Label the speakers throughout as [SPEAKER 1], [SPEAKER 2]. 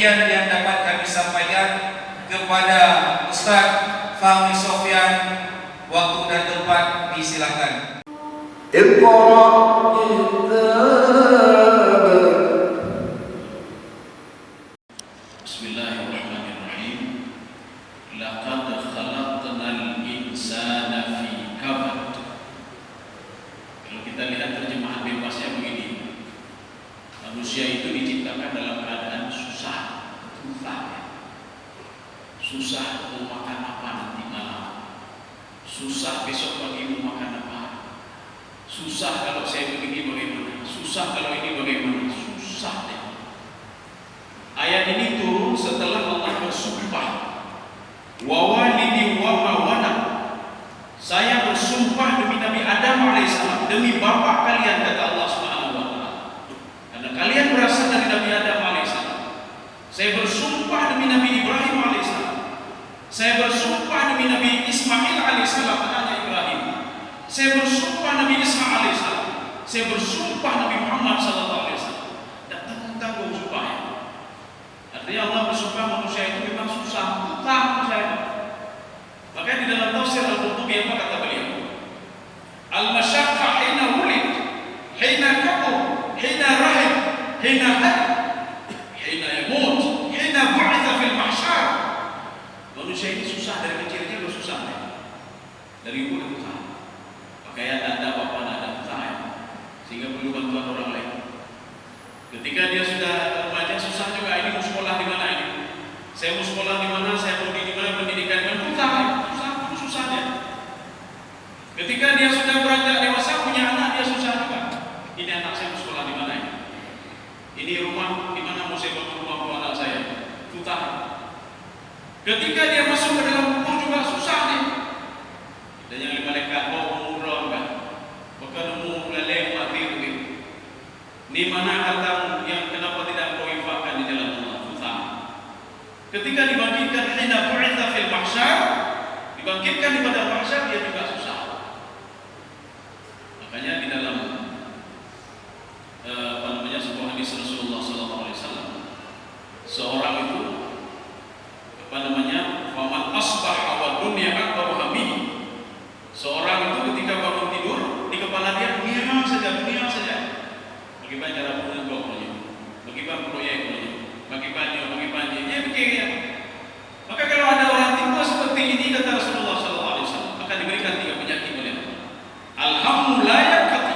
[SPEAKER 1] demikian yang dapat kami sampaikan. Kepada Ustaz Fahmi Sofyan, waktu dan tempat disilakan.
[SPEAKER 2] Bismillahirrahmanirrahim. Laqad khalaqnal insana fi kabad. Kalau kita lihat terjemahan bebasnya begini, manusia itu diciptakan dalam keadaan susah, susah mau makan apa nanti malam, susah besok pagi mau makan apa, susah kalau saya begini bagaimana, susah kalau ini bagaimana, susah deh. Ayat ini turun setelah Allah bersumpah, wa walidi wa ma walad, saya bersumpah demi Nabi Adam alaihissalam, demi bapak kalian, kata Allah Subhanahu wa taala, karena kalian berasal dari Nabi Adam alaihissalam. Saya bersumpah demi Nabi Ibrahim alaihissalam, saya bersumpah demi Nabi Ismail alaihissalam, anaknya Ibrahim. Saya bersumpah Nabi Isa alaihissalam. Saya bersumpah Nabi Muhammad sallallahu alaihi wasallam. Dan tanggung sumpahnya. Artinya Allah bersumpah manusia itu memang susah, saya. Makanya di dalam tafsir Al-Qurtubi apa kata beliau? Al-masyaqqa hina wulid, hina kabur, hina rahim, hina had, hina yamut, hina bu'itha fil mahsyar. Manusia ini susah dari kecilnya udah susah ya. Dari ibu udah susah. Pakaian ada apa-apa ada susah ya. Sehingga perlu bantuan orang lain. Ketika dia sudah remaja susah juga, ini mau sekolah di mana ini? Saya mau sekolah di mana? Saya mau di mana? Pendidikan di mana? Susah ya. Susahnya. Ketika dia sudah beranjak dewasa punya anak, dia susah juga. Ini anak saya mau sekolah di mana ini? Ini rumah di mana mau saya bangun rumah buat anak saya? Susah. Ketika dia masuk ke dalam kubur juga susah nih. Dan yang malaikat mau umur kan, bukan umur leleng mati begitu. Di mana hartamu yang kenapa tidak kau infakkan di jalan Allah? Susah. Ketika dibangkitkan hina bu'itha fil mahsyar, dibangkitkan di padang mahsyar, dia juga susah. Makanya di dalam sebuah hadis Rasulullah sallallahu alaihi wasallam, seorang itu faman asbaha wa dunya akbar hamihi. Seorang itu ketika bangun tidur, di kepala dia dunia saja. Bagaimana cara menentukannya? Bagaimana proyeknya? Bagaimana dia pikirnya. Maka kalau ada orang tiba seperti ini, kata Rasulullah sallallahu alaihi wasallam, akan diberikan 3 penyakit oleh Allah. Alhamdulillah yakati.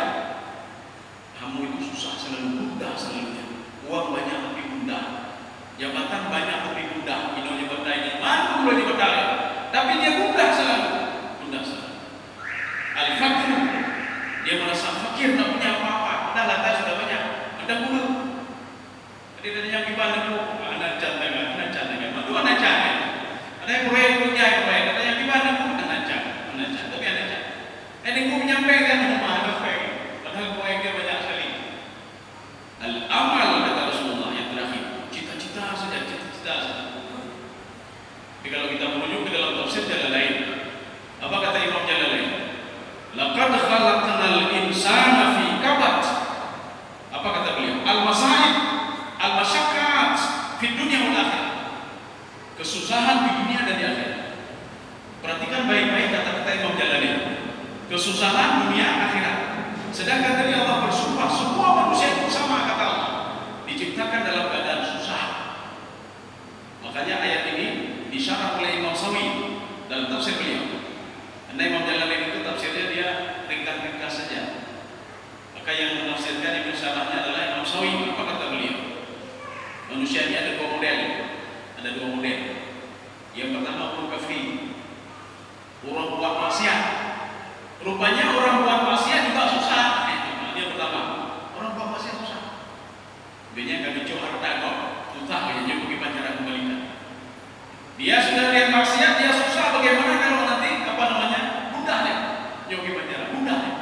[SPEAKER 2] Kamu itu susah selalu mudah selalunya. Uang banyak tapi mudah. Jabatan banyak tapi mudah. Inonya berdaya, mana boleh diberdaya. Tapi dia mudah selalu. Al-fakir, dia merasa fakir, tak punya apa-apa. Dah latar sudah banyak. Ada bulu. Jadi ada yang gimana tu? Anak cantik. Matu anak cantik. Ada yang proyek punya proyek. Ada yang gimana tu? Anak cantik. Tapi anak cantik. Ada yang menyampaikan rumah ada proyek. Padahal proyeknya banyak sekali. Al-amal kata Rasulullah yang terakhir. Cita-cita saja. Tapi kalau kita merujuk ke dalam tafsir Jalalain, apa kata Imam Jalalain? Laqad khalaqnal insana fi kabad. Apa kata beliau? Al-masaib, al-masyaqqat fi dunya wal akhirah. Kesusahan di dunia dan di akhirat. Perhatikan baik-baik kata-kata Imam Jalalain. Kesusahan dunia akhirat. Sedangkan tadi Allah bersumpah semua manusia itu sama, kata Allah, diciptakan dalam keadaan susah. Makanya ayat ini disyarah oleh Imam Sawi dalam tafsir beliau. Karena Imam Jalalain itu tafsirnya dia ringkas-ringkas saja. Maka yang menafsirkan Ibnu Syarahnya adalah Imam Sawi. Apa kata beliau? Manusia ini ada 2 model. Yang pertama orang kafir, orang buat maksiat. Rupanya orang buat maksiat juga susah. Yang pertama, orang buat maksiat susah. Biasanya kami coba harta kok susah, kayaknya bagaimana cara kembalikan. Dia sudah lihat maksiat, dia susah. Bagaimana kalau nanti mudahnya? Jauh gimana cara? Mudahnya.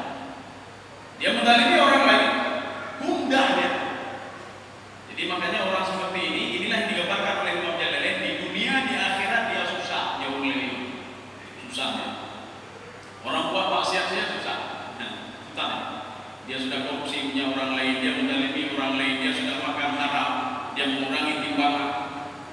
[SPEAKER 2] Dia mendalimi orang lain, mudahnya. Jadi makanya orang seperti ini, inilah yang digambarkan oleh Imam Jalalain. Di dunia, di akhirat dia susah, jauh lebih susahnya. Orang buat maksiat saja susah. Susah. Dia sudah korupsi punya orang lain, dia mendalimi orang lain, dia sudah makan haram, dia mengurangi timbangan.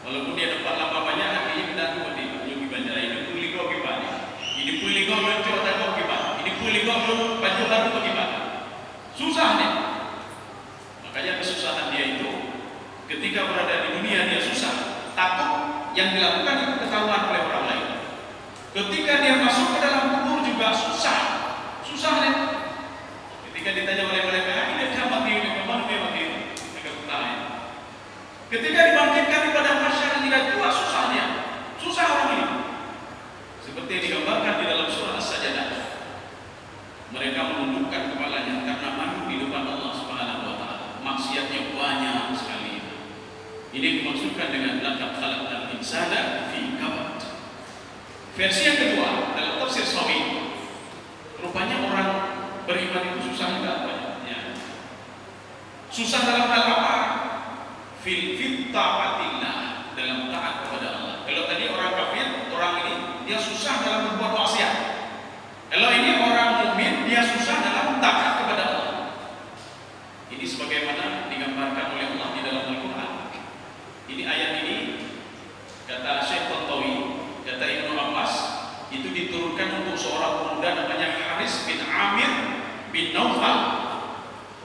[SPEAKER 2] Walaupun dia dapat lama banyak, akhirnya kita buat di Yogi Banjara ini pulih kau gimana? Ini pulih kau belum coba kau gimana? Ini pulih kau belum baju baru bagaimana? Susah nih. Makanya kesusahan dia itu ketika berada di dunia dia susah, takut yang dilakukan itu ketahuan oleh orang lain. Ketika dia masuk ke dalam kubur juga susah nih. Ketika ditanya oleh mereka, ini dia mati, kemana dia mati? Mereka bertanya. Ketika dibangkitkan di padang mahsyar tidak juga susahnya, susah orang ini. Seperti yang digambarkan di dalam surah As-Sajdah. Mereka menundukkan kepalanya karena malu di depan Allah Subhanahu wa taala. Maksiatnya banyak sekali. Ini dimaksudkan dengan laqad khalaqnal insana fi kabad. Versi yang kedua dalam tafsir Sawi, rupanya orang beriman itu susah juga banyaknya. Susah dalam hal apa? Fil taatillah, dalam taat kepada Allah. Kalau tadi orang kafir, orang ini dia susah dalam berbuat maksiat. Kalau ini orang mukmin, dia susah dalam taat kepada Allah. Ini sebagaimana digambarkan oleh Allah di dalam Al-Quran. Ini ayat ini kata Syekh Tantawi, kata Ibnu Abbas, itu diturunkan untuk seorang pemuda namanya Haris bin Amir bin Naufal.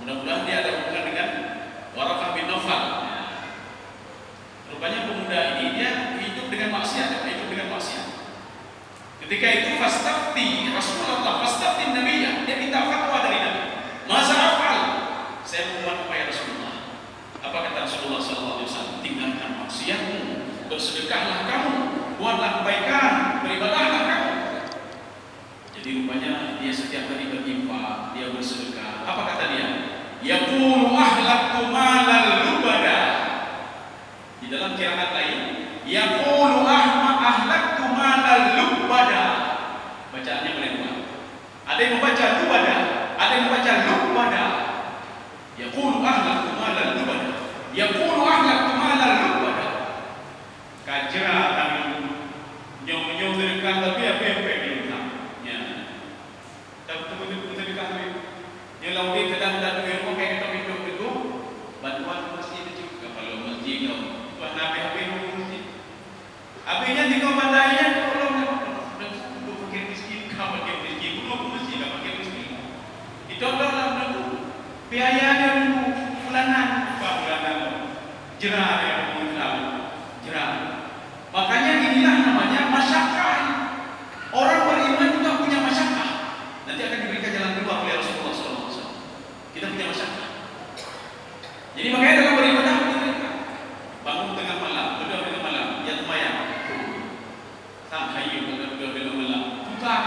[SPEAKER 2] Mudah-mudahan dia ada hubungan dengan Waraqah bin Naufal. Rupanya pemuda ini dia hidup dengan maksiat. Ketika itu fastafti Rasulullah, fastafti Nabiya, dia minta fatwa dari Nabi. Masa afal? Saya memohon kepada Rasulullah. Apa kata Rasulullah SAW? Tinggalkan maksiatmu, bersedekahlah kamu, buatlah kebaikan, beribadahlah kamu. Jadi rupanya dia setiap hari berinfak, dia bersedekah. Apa kata dia? Yaqulu ahlaktu malal lubada. Di dalam qiraat lain, yaqulu ahlaktu malal lubada. Bacaannya boleh dua. Ada yang membaca lubada, ada yang membaca lubada. Yaqulu ahlaktu malal lubada. Yaqulu ahlaktu malal lubada. Kajra kami nyom sedekah tapi apa yang pengen ya. Tapi betul sedekah itu. Yang lawan kadang-kadang yang pakai kita hidup itu bantuan masjid itu kalau masjid kau nabi masjid. Abinya di kau bandainya tolong untuk pakai miskin kau pakai miskin belum masjid kau pakai miskin. Itu adalah dulu biayanya dulu bulanan jerah yang jerah. Makanya inilah namanya masyarakat. Orang beriman juga punya masyarakat. Nanti akan diberikan jalan keluar oleh Rasulullah SAW. Kita punya masyarakat. Jadi makanya dalam beribadah bangun tengah malam, berdua tengah malam, yang lumayan. Sampai berdua tengah malam, bukan.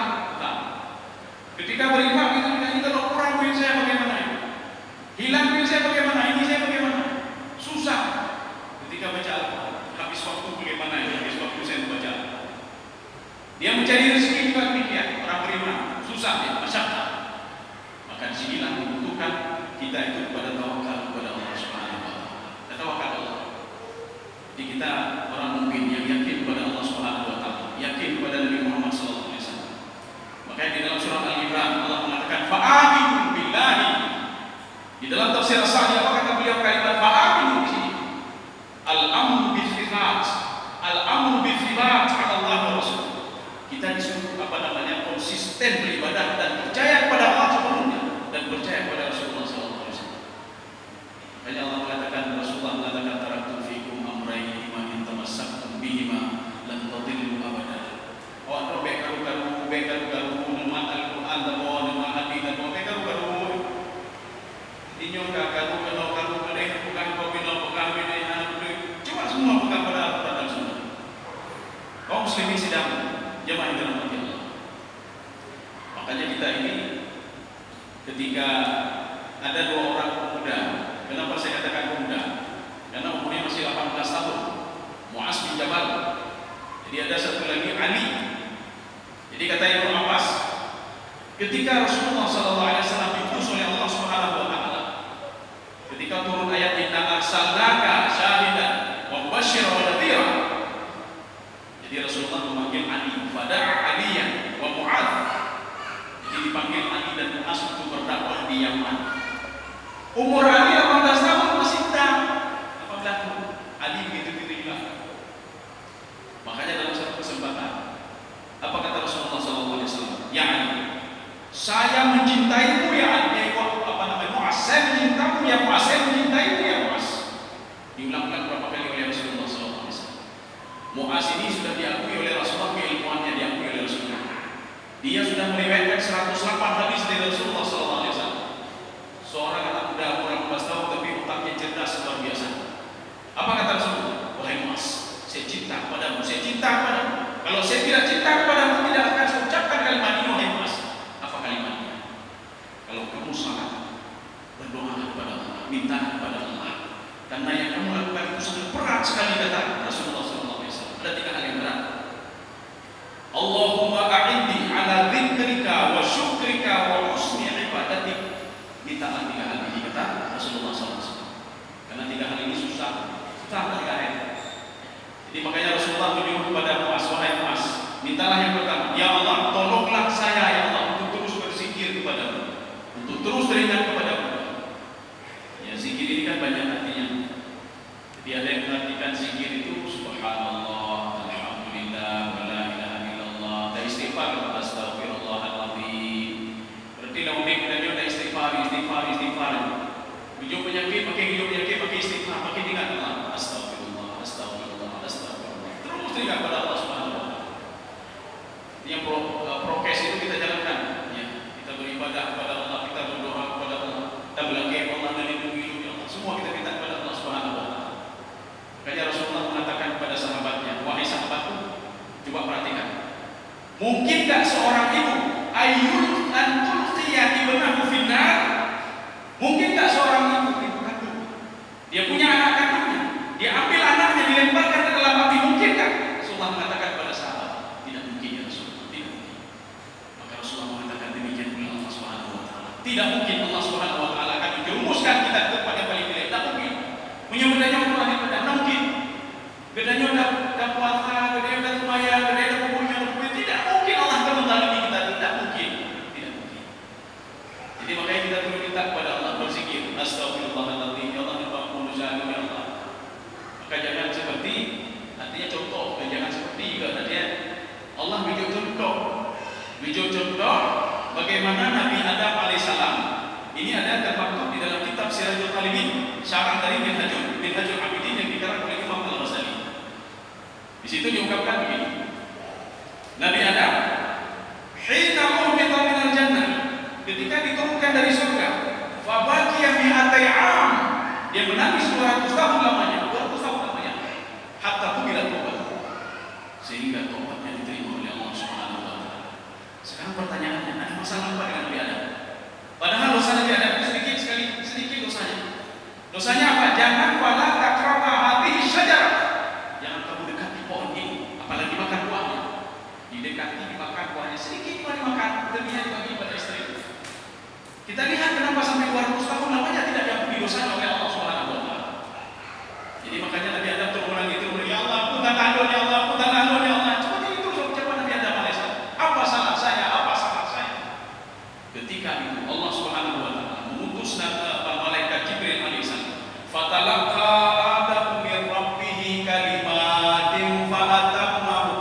[SPEAKER 2] Ketika beribadah kita kalau kurang duit saya bagaimana? Hilang duit saya bagaimana? Ini saya bagaimana? Susah. Ketika baca Al-Quran, habis waktu bagaimana? Habis waktu saya baca. Dia mencari rezeki juga demikian. Orang beriman susah ya, masyarakat. Maka disinilah membutuhkan kita itu kepada tawakal kepada Allah Subhanahu Wa Taala. Tawakal Allah. Jadi kita orang mukmin yang yakin kepada Allah Subhanahu Wa Taala, yakin kepada Nabi Muhammad SAW. Makanya di dalam surah Al-Imran Allah mengatakan fa'aminu billahi. Di dalam tafsir As-Sa'di apa kata beliau kalimat fa'aminu di sini? Al-amru bil-thibat, al-amru bil-thibat ala Allah wa Rasul. Kita disuruh konsisten beribadah dan percaya kepada Allah sepenuhnya dan percaya kepada Rasulullah SAW. Makanya Allah mengatakan, Rasulullah mengatakan taraktu fikum amrayn ma in tamassaktum bihima lan tadillu abada. Wa bekaru nama Al-Quran dan nama hadis dan bekaru dinyo karu bukan kau cuma semua bukan pada Al-Quran dan Sunnah. Kaum muslimin sidang jemaah dalam hati Allah. Makanya kita ini ketika ada dua orang pemuda, kenapa saya katakan pemuda? Karena umurnya masih 18 tahun, Mu'az bin Jabal. Jadi ada satu lagi Ali. Jadi kata Ibnu Abbas, ketika Rasulullah SAW diutus oleh Allah Subhanahu Wa Taala, ketika turun ayat Inna arsalnaka syahidan wa mubasysyiran wa nadhira. Jadi Rasulullah memanggil Ali, fada'a Aliyan wa Mu'adz. Jadi dipanggil Ali dan Mu'adz untuk berdakwah di Yaman. Umur Ali 18 tahun masih muda. 18 tahun. Ali begitu juga. Yani saya mencintaimu ya Mu'az, saya mencintaimu ya Mu'az, saya mencintaimu ya Mu'az. Diulang-ulang berapa kali oleh Rasulullah SAW. Mu'az ini sudah diakui oleh Rasulullah, keilmuannya diakui oleh Rasulullah. Dia sudah meriwayatkan 108 hadis dari Rasulullah SAW. Seorang anak muda umur 18 tahun tapi otaknya cerdas luar biasa. Apa kata Rasulullah? Wahai Mu'az, saya cinta kepadamu, saya cinta kepadamu. Kalau saya tidak cinta kepadamu, tidak akan saya ucapkan kalimat ini, wahai Mu'az. Apa kalimatnya? Kalau kamu salat, berdoa kepada Allah, minta kepada Allah. Karena yang kamu lakukan itu sangat berat sekali, kata Rasulullah SAW. Ada 3 hal yang berat. Allahumma a'inni ala dzikrika wa syukrika wa husni ibadatik. Minta 3 hal ini, kata Rasulullah SAW. Karena 3 hal ini susah tergaet. Jadi makanya Rasulullah menyuruh kepada Mu'az, wahai Mu'az, mintalah yang pertama, ya Allah, tolonglah saya ya Allah untuk terus berzikir kepadamu, untuk terus teringat kepadamu. Ya, zikir ini kan banyak artinya. Jadi ada yang mengartikan zikir itu subhanallah, alhamdulillah, wa la ilaha illallah, dan istighfar, astaghfirullahaladzim. Berarti kalau kita ada istighfar. Hidup penyakit, pakai hidup penyakit, pakai istighfar, pakai ingat Allah, astagfirullah. Terus teringat pada Allah Subhanahu wa taala. Yang prokes itu kita jalankan, ya. Kita beribadah kepada Allah, kita berdoa kepada Allah, kita berlagak Allah dan lindungi Allah. Semua kita minta kepada Allah Subhanahu wa taala. Makanya Rasulullah mengatakan kepada sahabatnya, wahai sahabatku, coba perhatikan. Mungkinkah seorang ibu ayyul an tulqiya ibnahu finnar? Mungkinkah seorang ibu kandung, dia punya anak kandungnya, dia ambil anaknya dilemparkan ke dalam api, mungkinkah? Rasulullah mengatakan kepada sahabat, tidak mungkin ya Rasulullah, tidak mungkin. Maka Rasulullah mengatakan demikian pula Allah Subhanahu wa taala. Tidak mungkin Allah Subhanahu wa taala akan menjerumuskan kita kepada paling jelek. Tidak mungkin. Menyebutnya Allah tidak mungkin. Bedanya udah puasa, bedanya udah sembahyang, bedanya udah kuburnya, tidak mungkin Allah akan menzalimi kita. Tidak mungkin. Jadi makanya kita perlu minta kepada Allah, berzikir, astagfirullahaladzim, ya Allah, nimpamkan dosa ya Allah. Maka jangan seperti, artinya contoh, dan jangan seperti juga artinya Allah video contoh bagaimana Nabi Adam alaihissalam. Ini ada termaktub di dalam kitab Sirajul Talibin, syarah dari Minhajul Abidin yang dikarang oleh Imam Al-Ghazali. Di situ diungkapkan begini, Nabi Adam hina uhbita minal jannah, ketika diturunkan dari surga, fabaqiya mi'atai 'am, dia menangis 200 tahun lamanya, hatta qubila taubat, sehingga taubatnya diterima oleh Allah Subhanahu wa taala. Sekarang pertanyaannya, ada masalah apa dengan Nabi Adam? Padahal dosa Nabi Adam itu sedikit dosanya. Dosanya apa? Jangan wala taqrabu hadhihi syajarah. Jangan kamu dekati pohon ini, apalagi makan buahnya. Didekati, dimakan buahnya, sedikit cuma dimakan, lebihnya dibagi pada istri. Kita lihat kenapa sampai 200 tahun lamanya tidak diampuni dosanya oleh Allah Subhanahu wa taala. Jadi makanya Nabi Adam terulang itu, ya Allah, punten ahlun ya Allah, punten ahlun ya Allah. Seperti itu ucapan Nabi Adam alaihissalam. Apa salah saya? Ketika itu Allah Subhanahu wa taala mengutus malaikat Jibril alaihissalam. Fatalaqa Adam min rabbih kalimatin fa'atammahu.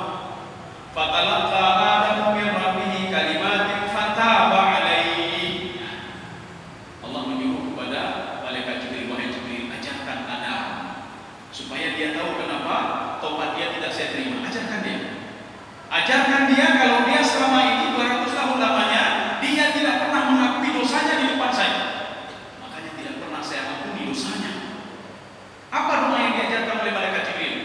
[SPEAKER 2] Fatalaqa Adam min rabbih kalimatin fataba alaihi. Allah menyuruh kepada malaikat Jibril, wahai Jibril, ajarkan Adam supaya dia tahu kenapa taubat dia tidak saya terima. Ajarkan dia kalau dia selama ini 200 tahun lamanya dia tidak pernah mengakui dosanya di depan saya, makanya tidak pernah saya ampuni dosanya. Apa doa yang diajarkan oleh malaikat Jibril?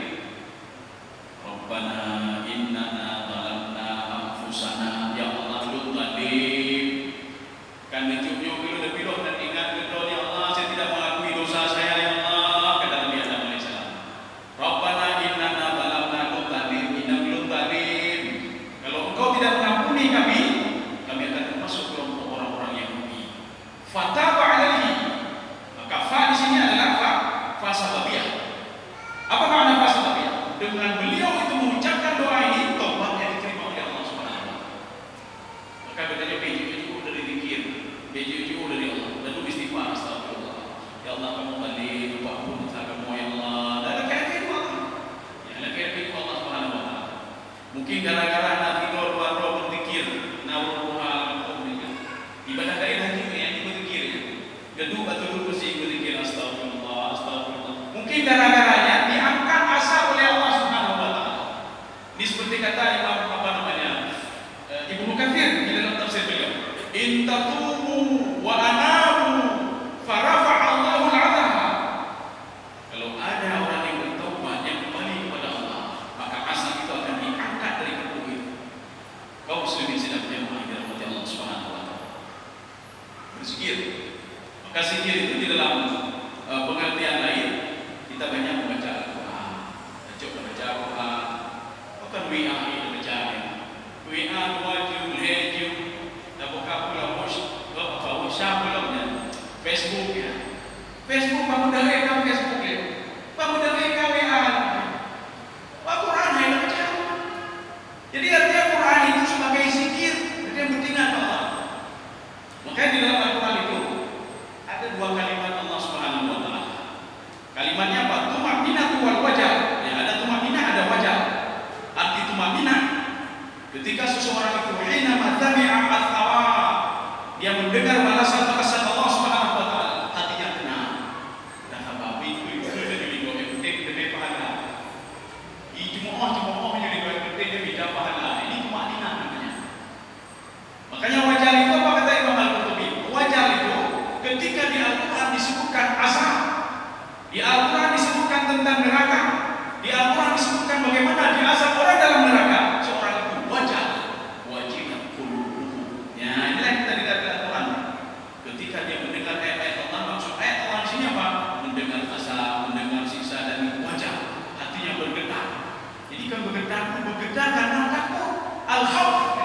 [SPEAKER 2] Rabbana innana zalamna anfusana, ya Allah dzallim, kan dicunyuk lebih dan ingat betul ya Allah, saya tidak mengakui dosa saya ya Allah, kata Nabi Adam alaihissalam. Rabbana innana zalamna dzallim, innal dzallim, kalau engkau tidak mengampuni kami akan masuk kelompok orang-orang Yahudi. Fataba alaihi, maka fa di sini adalah fa sababiyah. Apa makna fa sababiyah? Dengan beliau itu mengucapkan doa ini, taubatnya diterima oleh Allah Subhanahu wa taala. Maka bedanya BJU dari zikir, BJU dari Allah, lalu istighfar, astagfirullah. Ya Allah, kamu tadi lupa ampun dosa kamu ya Allah. Dan kayak Allah. Ya, kayak Allah Subhanahu wa taala. Mungkin gara-gara anak tidur baru berzikir, nah Mungkin gara-garanya diangkat asa oleh Allah Subhanahu wa taala. Ini seperti kata Imam Ibnu Katsir di dalam tafsir beliau, in tatubu wa anabu farafa'a Allahu al-'adha. Kalau ada orang yang bertaubat yang kembali kepada Allah, maka asa itu akan diangkat dari kedua itu. Kaum muslimin sedang berjamaah dirahmati Allah Subhanahu wa taala. Berzikir. Maka zikir itu di dalam pengertian lain kita banyak membaca Al-Quran, coba baca Al-Quran, bukan WA ini baca WA wajib hejim, dan buka pula WhatsApp belumnya, Facebook ya, Facebook kamu dah rekam Facebook ya, kamu dah rekam WA, Al-Quran hanya baca. Jadi artinya Quran itu sebagai zikir, jadi yang penting Allah. Makanya di dalam Al-Quran itu ada dua kalimat Allah Subhanahu wa taala. Kalimatnya apa? Tumakninatu wal wajah. Ya, ada tumakninah, ada wajah. Arti tumakninah ketika seseorang itu hina matami'a al-thawab, dia mendengar balasan-balasan Allah Subhanahu wa taala, hatinya tenang. Dah apa itu jadi dua penting demi pahala. Jemaah menjadi dua penting demi pahala. Ini tumakninah namanya. Makanya wajah itu apa kata Imam Al-Qurtubi? Wajah itu ketika di Al-Quran disebutkan azab, di Al-Quran disebutkan tentang neraka, di Al-Quran disebutkan bagaimana diazab orang dalam neraka, seorang itu wajah qulubuhum. Ya, inilah yang kita lihat di Al-Quran. Ketika dia mendengar ayat-ayat Allah, maksud ayat Allah di sini apa? Mendengar azab, mendengar siksa, dan wajah hatinya bergetar. Jadi kan bergetar karena takut. Al-khawf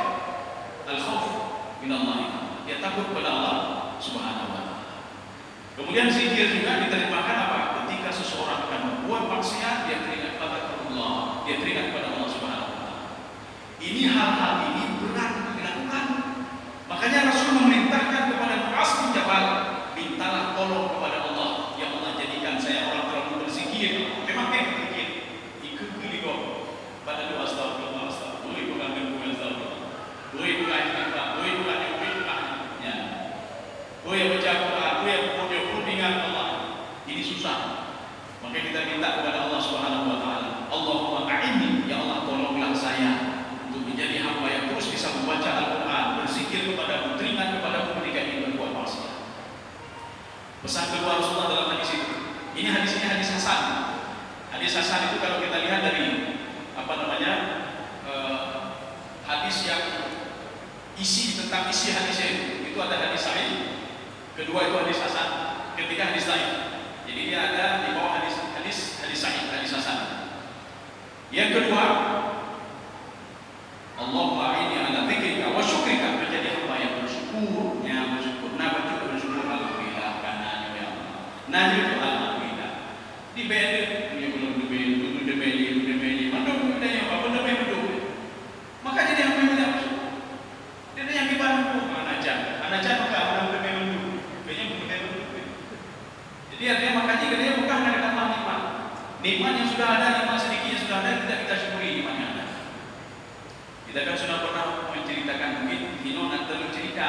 [SPEAKER 2] min Allah. Dia takut kepada Allah Subhanahu wa taala. Kemudian zikir juga diterjemahkan apa? Ketika seseorang akan membuat maksiat, dia teringat pada Allah, dia teringat pada Allah Subhanahu wa taala. Ini hal-hal ini berat untuk dilakukan. Makanya Rasul memerintahkan kepada Mu'adz bin Jabal, mintalah tolong kepada Allah, ya Allah jadikan saya orang terlalu berzikir. Memang berzikir. Ikut keligo pada doa astagfirullah, astagfirullah, bukan dengan astagfirullah. Bukan yang baca Quran, yang ingat Allah. Ini susah. Maka kita minta kepada Allah Subhanahu wa taala, Allahumma a'inni, ya Allah tolonglah saya untuk menjadi hamba yang terus bisa membaca Al-Quran, berzikir kepada-Mu, teringat kepada-Mu ketika ingin berbuat maksiat. Pesan kedua Rasulullah dalam hadis itu. Ini hadis hasan. Hadis hasan itu kalau kita lihat dari hadis yang tentang isi hadisnya itu ada hadis sahih. Kedua itu hadis hasan, ketiga hadis sahih. Jadi dia ada di bawah hadis sahih, hadis hasan. Yang kedua, Allahumma a'inni ala dzikrika wa syukrika, menjadi hamba yang bersyukur, bersyukur alhamdulillah karena ya Allah. Najib alhamdulillah. Di beda punya belum demeli, mandung dia apa benda mandung. Maka jadi hamba yang bersyukur. Dia yang dibantu anajan maka orang demeli. Jadi artinya makanya dia bukan ada kata nikmat yang sudah ada, nikmat sedikit yang sudah ada, tidak kita syukuri nikmat yang ada. Kita kan sudah pernah menceritakan, mungkin Hino nanti cerita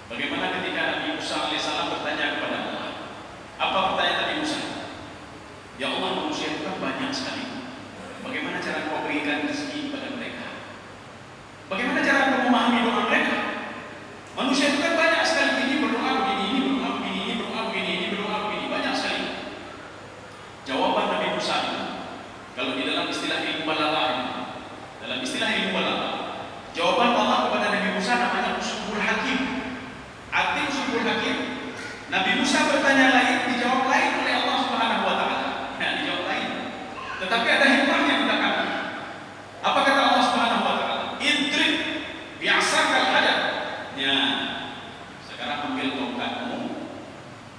[SPEAKER 2] bagaimana ketika Nabi Musa alaihissalam bertanya kepada Allah. Apa pertanyaan Nabi Musa? Ya Allah, manusia itu kan banyak sekali. Bagaimana cara kau berikan rezeki kepada mereka? Bagaimana cara kau memahami doa mereka? Manusia itu kan banyak sekali, ini berdoa begini, ini berdoa begini, ini berdoa begini, ini berdoa begini, banyak sekali. Jawaban Nabi Musa itu, kalau di dalam istilah ilmu balaghah jawaban Allah kepada Nabi Musa namanya usulul hakim. Arti usulul hakim, Nabi Musa bertanya lain, dijawab lain oleh Allah Subhanahu wa taala. Ya, dijawab lain. Tetapi ada hikmahnya di belakangnya. Apa kata Allah Subhanahu wa taala? Idrib bi'asakal hadad. Ya. Sekarang ambil tongkatmu,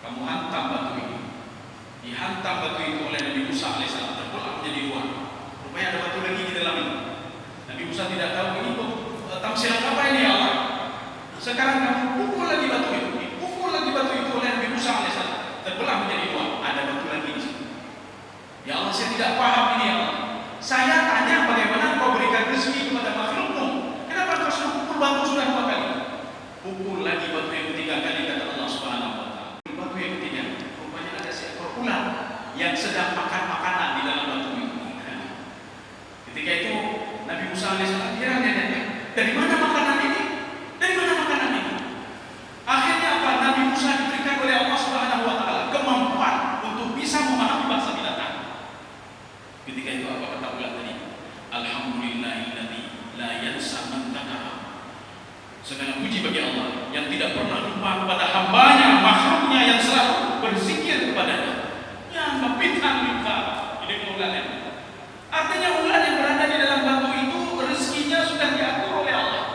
[SPEAKER 2] kamu hantam batu ini. Dihantam batu itu oleh Nabi Musa alaihissalam, terbelah menjadi dua. Rupanya ada batu lagi di dalam ini. Nabi Musa tidak tahu ini tamsilan apa ini ya Allah. Sekarang kamu pukul lagi batu itu oleh Nabi Musa alaihissalam, terbelah menjadi dua. Ada batu lagi di sini. Ya Allah, saya tidak paham ini ya Allah. Saya tanya bagaimana kau berikan rezeki kepada makhlukmu. Kenapa kau sudah pukul batu sudah dua kali? Pukul lagi batu yang ketiga kali, kata Allah Subhanahu wa taala. Batu yang ketiga, rupanya ada seekor ular yang yang sedang makan makanan di dalam batu itu. Ketika itu Nabi Musa alaihissalam dari mana makanan ini? Dari mana makanan ini? Akhirnya apa? Nabi Musa diberikan oleh Allah Subhanahu wa taala kemampuan untuk bisa memahami bahasa binatang. Ketika itu apa kata ulah tadi? Alhamdulillahilladzi la yansa man taqara. Segala puji bagi Allah yang tidak pernah lupa kepada hambanya, makhluknya yang selalu berzikir kepadanya. Yang mempitang luka. Ini ularnya. Artinya ular yang berada di dalam batu itu rezekinya sudah diatur oleh Allah.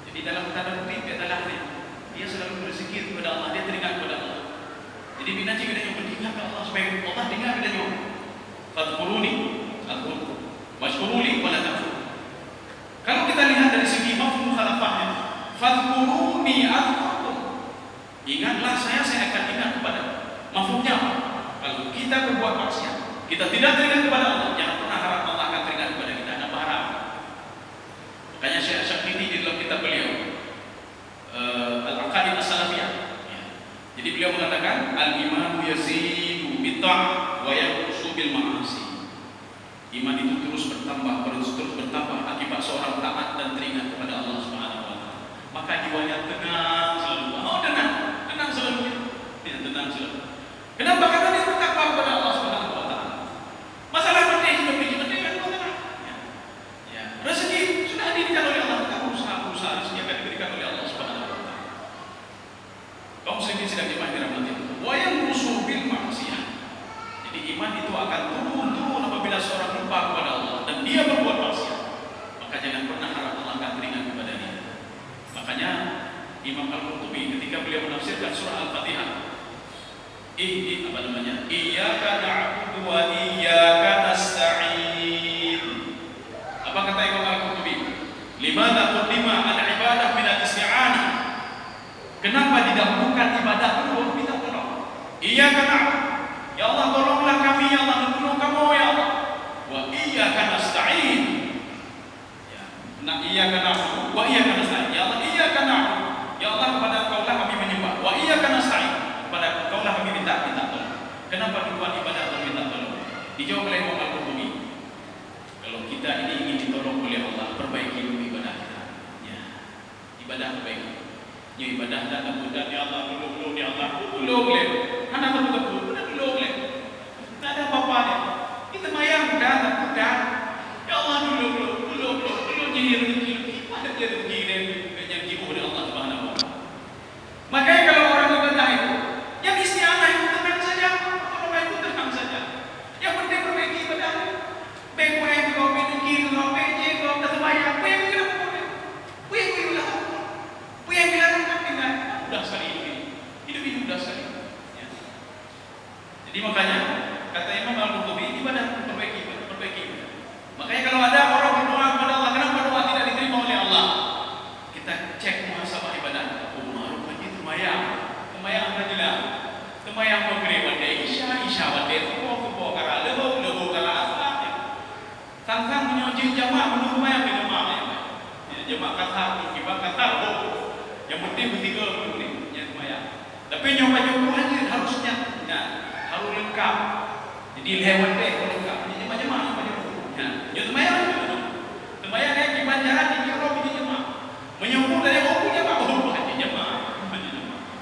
[SPEAKER 2] Jadi dalam tanda kutip adalah dia selalu berzikir kepada Allah, dia teringat kepada Allah. Jadi bina jika dia beringat kepada Allah supaya Allah dengar dia. Fadhkuruni, adhkurkum. Washkuruli wala takfurun. Kalau kita lihat dari segi mafhum mukhalafahnya, fadhkuruni adhkurkum. Ingatlah saya akan ingat kepada. Mafhumnya apa? Kalau kita berbuat maksiat, kita tidak teringat kepada Allah, jangan pernah harap Allah akan teringat kepada kita. Anda berharap. Makanya Syekh Syakrini di dalam kitab beliau Al-Aqaid As-Salafiyah. Jadi beliau mengatakan al-imanu yazidu bi-ta'ah wa yanqusu bil ma'asi. Iman itu terus bertambah akibat seorang taat dan teringat kepada Allah Subhanahu wa taala. Maka jiwanya tenang selalu. Oh, tenang selalu. Ya, tenang selalu. Kenapa? Karena dia bertakwa kepada Allah Subhanahu wa taala. Masalah mati hidup ini kan tenang. Ya. Rezeki sudah diberikan oleh Allah, kita berusaha rezeki akan diberikan oleh Allah Subhanahu wa taala. Kaum muslimin sedang jemaah dirahmati Allah. Wa yanqusu bil ma'siyah. Jadi iman itu akan turun apabila seorang lupa kepada Allah dan dia berbuat maksiat. Maka jangan pernah harap Allah akan teringat kepada dia. Makanya Imam Al-Qurtubi ketika beliau menafsirkan surah Al-Fatihah, Iyyaka na'budu wa iyyaka nasta'in. Apa kata Imam Al-Qurtubi? Limadha qaddima al-ibadah min al-isti'anah? Kenapa didahulukan ibadah dulu minta tolong? Iyyaka na'budu. Ya Allah, tolonglah kami, ya Allah, tolong kamu, ya Allah. Wa iyyaka nasta'in. Ya, iyyaka na'budu wa iyyaka nasta'in. Ya Allah, iyyaka na'budu. Ya Allah, kepada Engkau lah kami menyembah. Wa iyyaka nasta'in. Kepada Engkau lah kami minta tolong. Kenapa dibuat ibadah atau minta tolong? Dijawab oleh Imam Al-Qurtubi. Kalau kita ini ingin ditolong oleh Allah, perbaiki dulu ibadah kita. Ya. Ibadah perbaiki. Ya ibadah dan kemudian ya Allah, dulu ya Allah, dulu. Anak betul-betul boleh. Tak ada apa-apa. Kita mayang dah. Ya Allah dulu jadi rezeki. Ada dia rezeki yang diibu oleh Allah Subhanahu wa taala. Makanya kalau orang ibadah itu, yang isti'anah itu tenang saja, orang itu tenang saja. Yang penting perbaiki ibadah. Baik yang kau pergi kau pergi kau terbayang, yang kita boleh. Yang bilang kan mudah sekali hidup mudah sekali. Jadi makanya kata Imam Al-Qurtubi ibadah perbaiki. Makanya kalau ada orang berdoa kepada Allah, kenapa doa tidak diterima oleh Allah? Kita cek muhasabah ibadah. Rupanya termayang rajullah. Termayang maghrib pada isya pada kubo kara leho kara asar. Tantang menyoji jamaah menurut mayang di jamaah. Jamaah kata kibar kata yang penting bertiga ini yang termayang. Tapi nyoba aja harusnya harus lengkap. Jadi lewat deh lengkap. Jadi macam-macam. Ya termayang di banjaran di Eropa di jemaah. Menyambut dari waktu jemaah baru jemaah.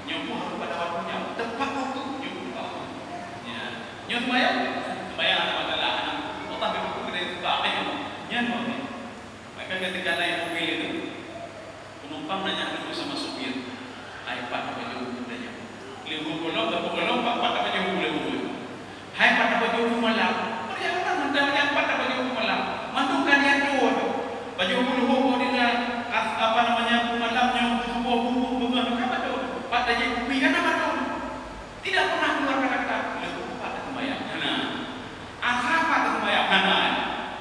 [SPEAKER 2] Nyambut harus pada waktunya. Tepat waktu nyambut. Ya termayang anak adalah anak. Otak berbuku dari tak ada. Maka ketika naik mobil itu penumpang nanya dulu sama supir. iPad apa jauh mudanya. Lewu golong pak apa jauh lewu. Hai pada baju malam. Perjalanan mendadak pada baju malam. Mandukan yang dua. Baju bulu dia apa namanya malamnya bumbu apa tu? Pada jadi kupi kan apa tu? Tidak pernah keluar kata lewu pada sembahyang. Asal pada sembahyang.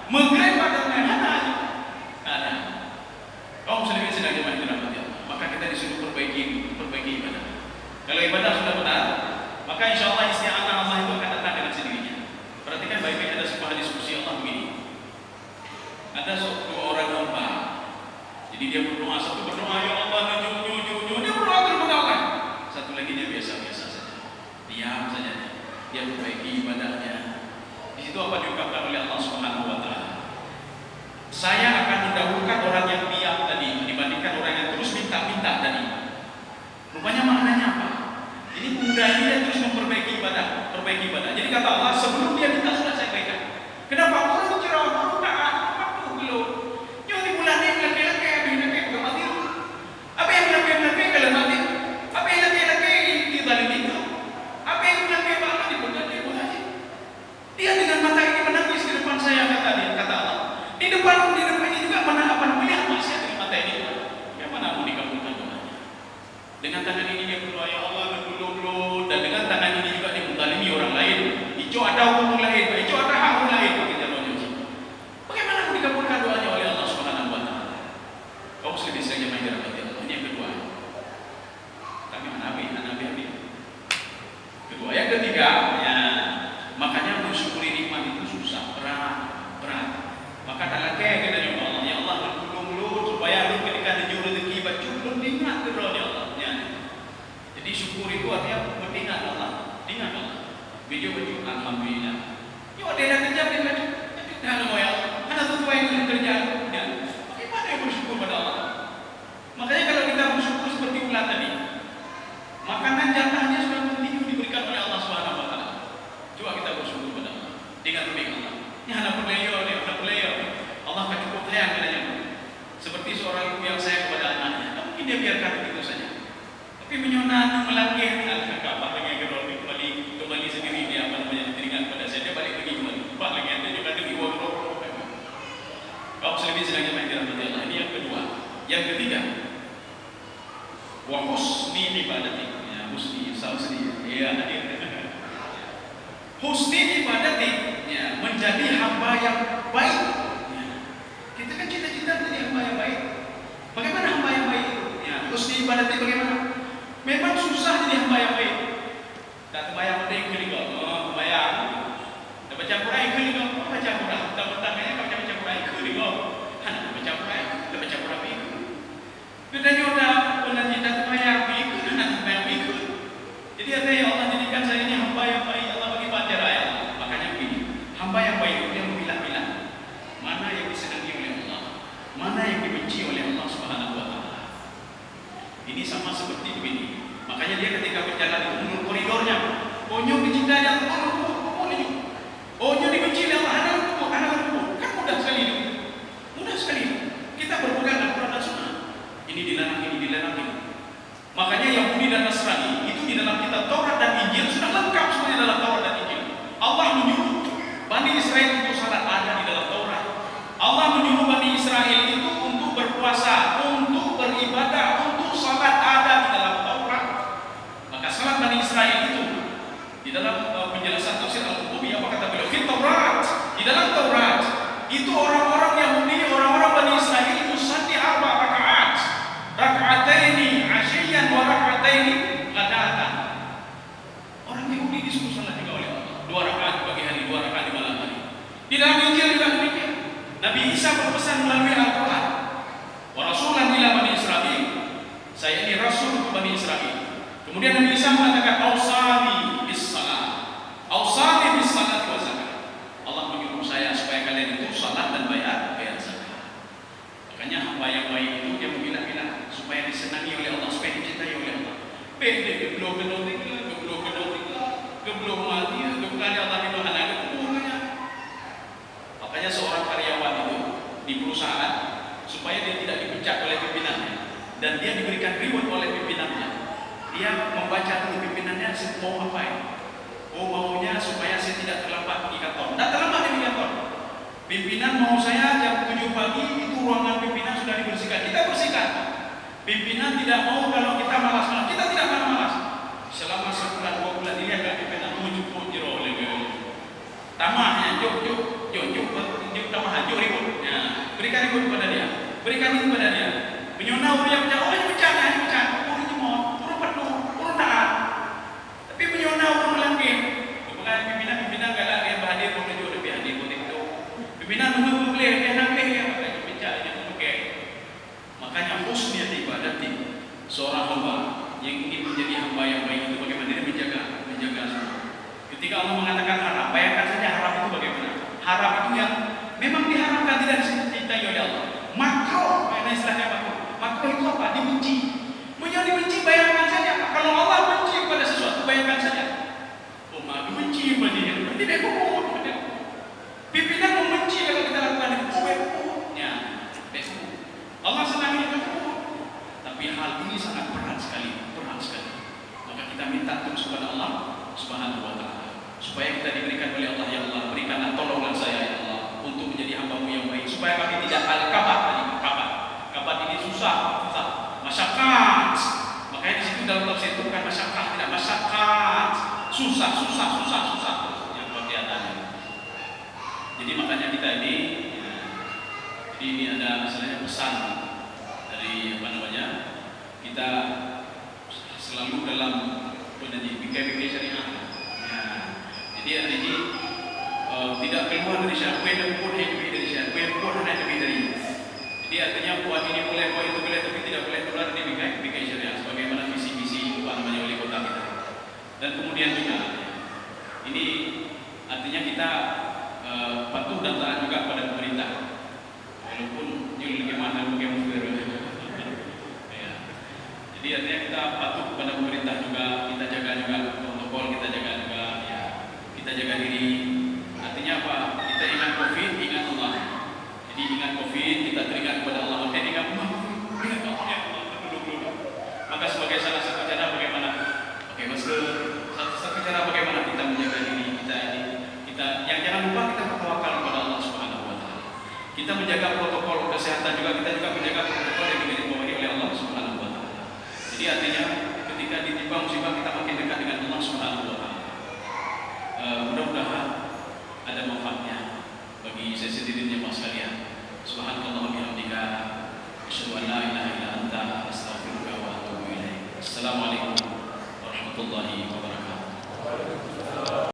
[SPEAKER 2] Maghrib pada sembahyang. Ada. Kaum muslimin sedang jemaah dirahmati Allah. Maka kita disuruh perbaiki ibadah. Kalau ibadah sudah benar, maka insya-Allah isti'anah Allah itu akan datang dengan sendirinya. Perhatikan baik-baik, ada sebuah diskusi Allah begini. Ada dua orang hamba. Jadi dia berdoa, satu berdoa ya Allah nyu dia berdoa terus berdoa. Satu lagi dia biasa saja. Diam saja. Dia dia perbaiki ibadahnya. Di situ apa diungkapkan oleh Allah Subhanahu wa taala? Saya akan mendahulukan orang yang diam tadi dibandingkan orang yang terus minta-minta tadi. Rupanya maknanya apa? Ini pemuda ini dia terus memperbaiki ibadah, perbaiki ibadah. Jadi kata Allah, sebelum dia minta sudah saya berikan. Kenapa orang cerah, orang taat, apa belum? Yang di bulan ini laki-laki, laki-laki bukan mati. Apa yang laki-laki kalau mati? Apa yang laki-laki di balik itu? Apa yang laki-laki malah di bulan ini bukan sih? Dia dengan mata ini menangis di depan saya kata Allah. Di depan ini juga melihat manusia dengan mata ini. Bagaimana mau dikabulkan doanya? Dengan tangan ini dia berdoa, ya Allah berdoa, dan dengan tangan ini juga dia menzalimi orang lain. Itu ada hukum lain, itu ada hak orang lain. Bagaimana mau dikabulkan doanya oleh Allah Subhanahu wa taala? Kau muslim bisa yang main dirahmati Allah. Ini yang kedua. Kami nabi. Kedua, yang ketiga, ya, makanya mensyukuri nikmat itu susah, berat. Maka tak lagi kita jumpa Allah. Ya Allah berkulung supaya lu ketika dijuru rezeki baju belum ingat ke roh Allah. Ya. Jadi syukur itu artinya mengingat Allah. Ingat Allah. Video baju alhamdulillah. Yo ada yang kerja di baju. Nah, mau ya. Ada sesuatu yang kerja. Ya. Bagaimana yang bersyukur pada Allah? Makanya kalau kita bersyukur seperti ulat tadi, makanan jatahnya sudah continue diberikan oleh Allah Subhanahu wa taala. Coba kita bersyukur pada Allah. Dengan baik Allah. Ini anak beliau. Allah akan cukup sayang padanya. Seperti seorang ibu yang sayang kepada anaknya. Tak mungkin dia biarkan begitu saja. Tapi menyonat, melangkah, apa lagi kembali sendiri dia teringat pada saya. Dia balik lagi kembali. Pak lagi ada juga lagi uang. Kau selebih sedang main dirahmati Allah. Ini yang kedua. Yang ketiga, wa husni ibadati. Ya, husni salah sedih. Ya, hadir. Husni ibadati, ya, menjadi hamba yang baik. Ya. Kita kan cita-cita menjadi hamba yang baik. Bagaimana hamba yang baik? Ya, husni ibadati bagaimana? Memang susah jadi hamba yang baik. Tak terbayang pada yang kelima. Bayang. Tak baca Quran kelima. Baca Quran. Tak bertanya kau baca Quran kelima. Hanya baca Quran. Tak baca Quran ikut. Kita nyoda penanti tak terbayang ikut. Hanya tak terbayang ikut. Jadi ada yang Allah jadikan saya ini hamba yang baik. Allah bagi pelajaran ayat. Makanya begini. Hamba yang baik itu yang memilah-milah. Mana yang disenangi oleh Allah. Mana yang dibenci oleh Allah Subhanahu wa taala. Ini sama seperti begini. Makanya dia ketika berjalan itu menurut koridornya. Onyok dicintai Allah, onyok dibenci oleh Allah, anak rumput. Kan mudah sekali itu. Mudah sekali. Kita berpegang Al-Quran dan Sunnah. Ini dilarang. Makanya Yahudi dan Nasrani itu di dalam kitab Taurat dan Injil sudah lengkap semua di dalam Taurat dan Injil. Allah menyuruh Bani Israel untuk salat ada di dalam Taurat. Allah menyuruh Bani Israel itu untuk berpuasa, untuk beribadah, untuk salat ada di dalam Taurat. Maka salat Bani Israel itu di dalam penjelasan tafsir Al-Qurtubi apa kata beliau? Di Taurat, di dalam Taurat itu orang-orang Yahudi, orang-orang Bani Israel itu sati arba rakaat, rakaataini asyiyan wa rakaataini ghadatan. Orang Yahudi disuruh salat juga oleh Allah 2 rakaat pagi hari, 2 rakaat di malam hari. Di dalam Injil juga demikian. Nabi Isa berpesan melalui Al-Quran, wa rasulan ila Bani Israel. Saya ini rasul untuk Bani Israel. Kemudian Nabi Isa mengatakan awsani bis salat wa zakat. Allah menyuruh saya supaya kalian itu salat dan bayar zakat. Makanya hamba yang baik itu dia memilah-milah supaya disenangi oleh Allah, supaya dicintai oleh Allah. Pede geblok mati, geblok Allah itu anak umurnya. Makanya seorang karyawan itu di perusahaan supaya dia tidak dipecat oleh pimpinannya dan dia diberikan reward oleh pimpinannya. Dia membaca dulu pimpinannya mau apa ya? Maunya supaya saya tidak terlambat di kantor. Tidak terlambat di kantor. Pimpinan mau saya jam 7 pagi itu ruangan pimpinan sudah dibersihkan. Kita bersihkan. Pimpinan tidak mau kalau kita malas-malas. Kita tidak malas-malas. Selama sebulan 2 bulan ini akan pimpinan menjemput jero oleh tamahnya jok tamah jok ribut. Ya, berikan ribut kepada dia. Berikan itu kepada dia. Penyonau dia bicara, oh ini pecat. Tapi penyona orang melangkih. Bukan pimpinan galak yang berhadir pun itu lebih hadir pun itu. Pimpinan menunggu boleh dia nak boleh makanya bincang ini pakai. Makanya husni ibadati seorang hamba yang ingin menjadi hamba yang baik itu bagaimana dia menjaga semua. Ketika Allah mengatakan haram, bayangkan saja haram itu bagaimana. Haram itu yang memang diharamkan, tidak dicintai oleh Allah. Makruh, istilahnya makruh. Makruh itu apa? Dibenci. Yang dibenci, bayangkan saja. Kalau Allah benci pada sesuatu, bayangkan saja. Allah benci pada dia. Tidak bohong. Pimpinan membenci kalau kita lakukan itu. Ya, Allah senang itu. Tapi hal ini sangat berat sekali, berat sekali. Maka kita minta terus kepada Allah Subhanahu wa Ta'ala, supaya kita diberikan oleh Allah. Ya Allah, berikanlah tolonglah saya ya Allah untuk menjadi hamba-Mu yang baik, supaya kami tidak al-kabat tadi. Kabat ini susah, masyakat. Makanya di situ dalam tafsir itu bukan masyakat, tidak masyakat, susah yang kegiatannya. Jadi makanya kita ini, jadi ini ada misalnya pesan dari kita selalu dalam BK syariah. Ya. Jadi hari ini tidak keluar dari syariah, pun dari syariah, pun hanya dari. Jadi artinya buat ini boleh, buat itu boleh, tapi tidak boleh keluar dari BK syariah, sebagaimana visi-visi wali kota kita. Dan kemudian juga ini artinya kita patuh dan taat juga pada pemerintah, walaupun jauh lebih mahal mungkin. Jadi artinya kita patuh kepada pemerintah juga, kita jaga juga protokol, kita jaga juga, ya, kita jaga diri. Artinya apa? Kita ingat COVID, ingat Allah. Jadi ingat COVID, kita teringat kepada Allah. Dan ingat Allah, maka sebagai salah satu cara bagaimana pakai masker, satu cara bagaimana kita menjaga diri kita ini. Yang jangan lupa kita bertawakal kepada Allah Subhanahu wa Ta'ala. Kita menjaga protokol kesehatan juga, kita juga menjaga protokol yang dibawahi oleh Allah Subhanahu wa Ta'ala. Jadi artinya ketika ditimpa musibah kita makin dekat dengan Allah Subhanahu wa Ta'ala. Mudah-mudahan ada manfaatnya bagi saya sendiri dan jemaah sekalian. Subhanallah wa bihamdika, asyhadu an la ilaha illa anta, astaghfiruka wa atubu ilaik. Assalamualaikum warahmatullahi wabarakatuh.